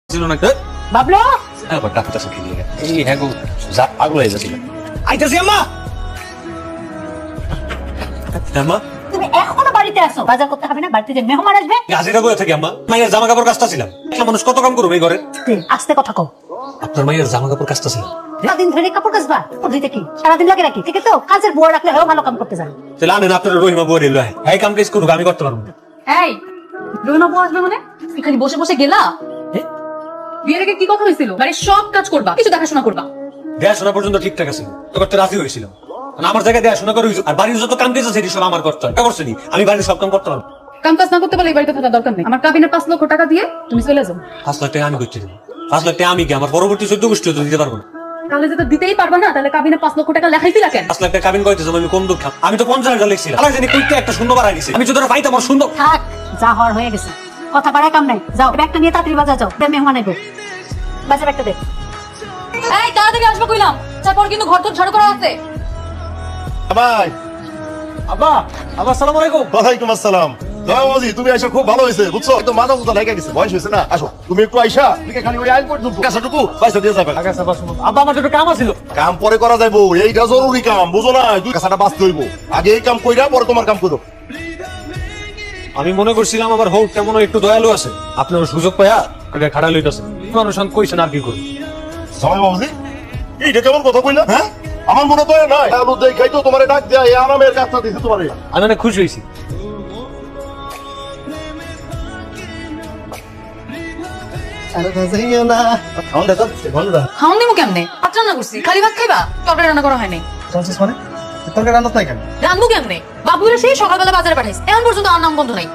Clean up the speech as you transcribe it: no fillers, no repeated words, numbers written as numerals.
ছিল না বাবলু আবার ডাক্তারছে কি দিয়ে এই হ্যাঁ গো যা পাগল হয়ে যাচ্ছিল আইতাছি আম্মা আম্মা তুমি এখনো বাড়িতে আসো বাজার করতে হবে না বাড়িতে যে মেহমান আসবে গাজিরা করে থাকি আম্মা মায়ের জামা কাপড় কাচতা ছিলাম একটা মানুষ কত কাম করবে এই ঘরে আস্তে কথা কও আপনার মায়ের জামা কাপড় কাচতা ছিলাম সারাদিন ধরে কাপড় কাচবা ধুইতে কি সারাদিন লাগে নাকি ঠিক আছে তো কাজের বুয়া রাখলে হেও ভালো কাম করতে জানে তাহলে আনেন আপনার রহিমা বউ রেল এই কাম কাজ করুক আমি করতে পারবো না এই রহিমা বউ আসবে মানে এখানে বসে বসে গেলা বিয়ের আগে কি কথা হয়েছিল বাড়ির সব কাজ করবা কিছু দেখাশোনা করবা দেখাশোনা পর্যন্ত ঠিকঠাক আছে তো করতে রাজি হয়েছিলাম আমার জায়গায় দেখাশোনা করে আর বাড়ির যত কাম কাজ আছে সব আমার করতে হয় করছে নি আমি বাড়ির সব কাম করতে পারবো কাম কাজ না করতে পারলে এই বাড়িতে থাকার দরকার নেই আমার কাবিনের 5 লক্ষ টাকা দিয়ে তুমি চলে যাও 5 লাখ টাকা আমি করতে দেবো 5 লাখ টাকা আমি কি আমার পরবর্তী 14 গোষ্ঠী তো দিতে পারবো না তাহলে যেটা দিতেই পারবা না তাহলে কাবিনে 5 লক্ষ টাকা লেখাইছিলা কেন 5 লাখ টাকা কাবিন কইতেছ আমি কোন দুঃখ আমি তো 50,000 লিখছিলাম আলাদা জানি কইতে একটা সুন্দর বাড়াই দিছি আমি যদি পাইতাম আমার সুন্দর থাক যা হওয়ার হয়ে গেছে কথা বাড়ায় কাম নাই যাও ব্যাগটা নিয়ে তাড়াতাড়ি বাজার যাও মেহমান আইবো বাজার ব্যাগটা দে এই তাড়াতাড়ি আসবে কইলাম তারপর কিন্তু ঘর তো ঝাড়ু করা আছে ভাই আব্বা আব্বা আসসালামু আলাইকুম ওয়ালাইকুম আসসালাম বাবাজি তুমি আইসা খুব ভালো হয়েছে বুঝছো তো মাথা মুথা লেগে গেছে বয়স হয়েছে না আসো তুমি একটু আইসা তুমি খালি ওই আইন পর্যন্ত কাছাটুকু পয়সা দিয়ে যাবে আব্বা আমার একটু কাম আছিল কাম পরে করা যাইবো এইটা জরুরি কাম বুঝো না তুই কাছাটা বাঁচতে হইব আগে এই কাম কইরা পরে তোমার কাম করো আমি মনে করছিলাম আমার হোক কেমন একটু দয়ালু আছে আপনার সুযোগ পায়া আগে খাড়া লইতাছে মানুষ কইছেন আর কি করব সময় বাবাজি এইটা কেমন কথা কইলা হ্যাঁ আমার মনে তো নাই আলু দেখাই তো তোমারে ডাক দেয়া এই আরামের কাজটা দিছি তোমারে আমি অনেক খুশি হয়েছি খাওন দিমু কেমনে ভাত রান্না করছি খালি ভাত খাইবা তরকারি রান্না করা হয়নি রান্নু কেমনে বাবুরা সেই সকালবেলা বাজারে পাঠাইছে এখন পর্যন্ত আর নাম বন্ধ নাই